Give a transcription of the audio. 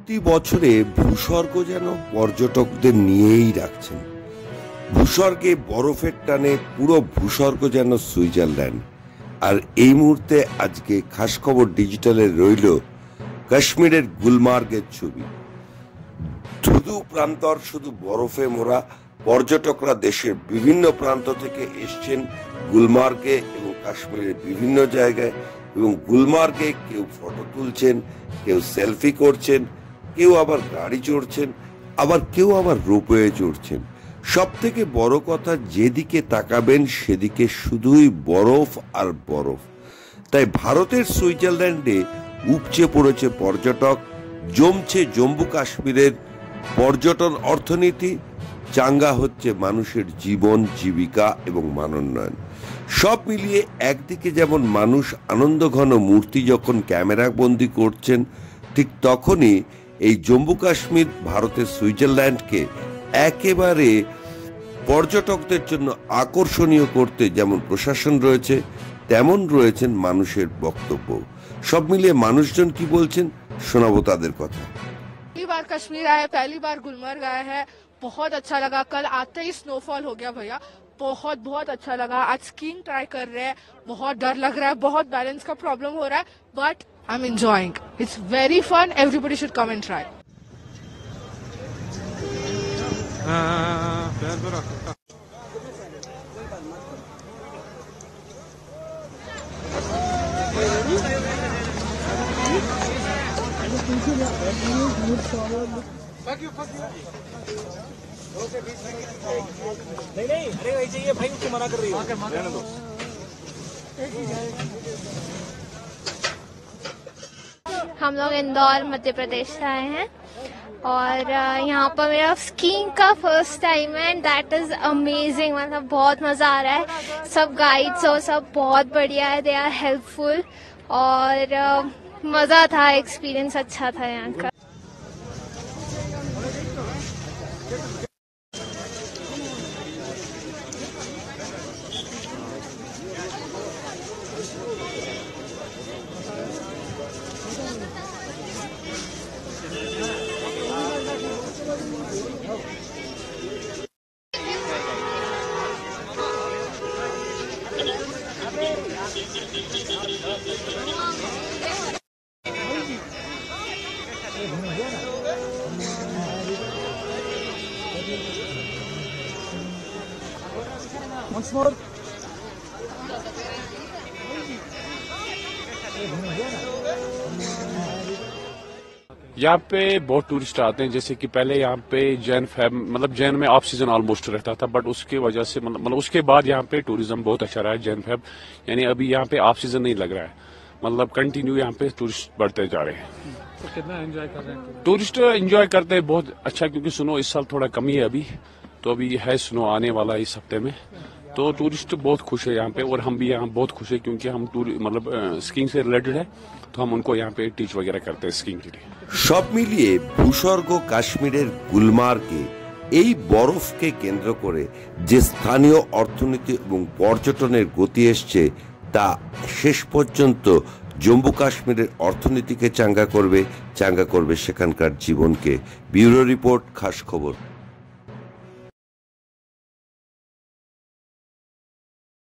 প্রতি বছরে ভূস্বর্গ যেন পর্যটকদের নিয়েই রাখছেন। ভূস্বর্গে বরফের টানে পুরো ভূস্বর্গ যেন সুইজারল্যান্ড। আর এই মুহূর্তে আজকে খাস খবর ডিজিটালে রইল কাশ্মীরের গুলমার্গের ছবি। ধুধু প্রান্তর শুধু বরফে মোড়া। পর্যটকরা দেশের বিভিন্ন প্রান্ত থেকে এসছেন গুলমার্গে এবং কাশ্মীরের বিভিন্ন জায়গায়, এবং গুলমার্গে কেউ ফটো তুলছেন, কেউ সেলফি করছেন, কেউ আবার গাড়ি চড়ছেন, আবার কেউ আবার রোপওয়ে চড়ছেন। সব থেকে বড় কথা, যেদিকে তাকাবেন সেদিকে শুধুই বরফ আর বরফ। তাই ভারতের সুইজারল্যান্ডে উপচে পড়েছে পর্যটক, জমছে জম্মু কাশ্মীরের পর্যটন অর্থনীতি, চাঙ্গা হচ্ছে মানুষের জীবন জীবিকা এবং মানোন্নয়ন। সব মিলিয়ে একদিকে যেমন মানুষ আনন্দঘন মূর্তি যখন ক্যামেরা বন্দি করছেন, ঠিক তখনই এই জম্মু কাশ্মীর ভারতের সুইজারল্যান্ডকে একেবারে পর্যটকদের জন্য আকর্ষণীয় করতে যেমন প্রশাসন রয়েছে, তেমন রয়েছেন মানুষের বক্তব্য। সব মিলিয়ে মানুষজন কি বলছেন শোনাবো তাদের কথা। पहली बार कश्मीर आया, पहली बार गुलमर्ग आया है, बहुत अच्छा लगा। कल आते ही स्नोफॉल हो गया भैया, बहुत बहुत अच्छा लगा। आज स्कीइंग ट्राई कर रहे हैं, बहुत डर लग रहा है, बहुत बैलेंस का प्रॉब्लम हो रहा है, but I am enjoying. It's very fun, everybody should come and try. नहीं अरे वही चाहिए भाई, उसको मना कर रही हो। हम लोग इंदौर मध्य प्रदेश से आए हैं और यहाँ पर मेरा स्कीइंग का फर्स्ट टाइम है एंड दैट इज अमेजिंग। मतलब बहुत मजा आ रहा है। सब गाइड्स और सब बहुत बढ़िया है, दे आर हेल्पफुल और मजा था, एक्सपीरियंस अच्छा था यहाँ का। Once more. यहाँ पे बहुत टूरिस्ट आते हैं। जैसे कि पहले यहाँ पे जैन में ऑफ सीजन ऑलमोस्ट रहता था, बट उसके वजह से मतलब उसके बाद यहाँ पे टूरिज्म बहुत अच्छा रहा है। जैन फेब यानी अभी यहाँ पे ऑफ सीजन नहीं लग रहा है, मतलब कंटिन्यू यहाँ पे टूरिस्ट बढ़ते जा रहे हैं। तो कितना एंजॉय कर रहे हैं टूरिस्ट? एंजॉय करते हैं बहुत अच्छा, क्योंकि स्नो इस साल थोड़ा कमी है अभी, तो अभी है स्नो आने वाला है इस हफ्ते में। तो टूरिस्ट बहुत खुश है यहाँ पे, और हम भी यहाँ बहुत खुश है क्योंकि हम मतलब स्कीइंग से रिलेटेड है, तो हम उनको यहाँ पे टीच वगैरह करते हैं स्कीइंग के लिए। সব মিলিয়ে ভূস্বর্গ কাশ্মীরের গুলমার্গে এই বরফকে কেন্দ্র করে যে স্থানীয় অর্থনীতি এবং পর্যটনের গতি এসছে, তা শেষ পর্যন্ত জম্মু কাশ্মীরের অর্থনীতিকে চাঙ্গা করবে সেখানকার জীবনকে। ব্যুরো রিপোর্ট, খাস খবর।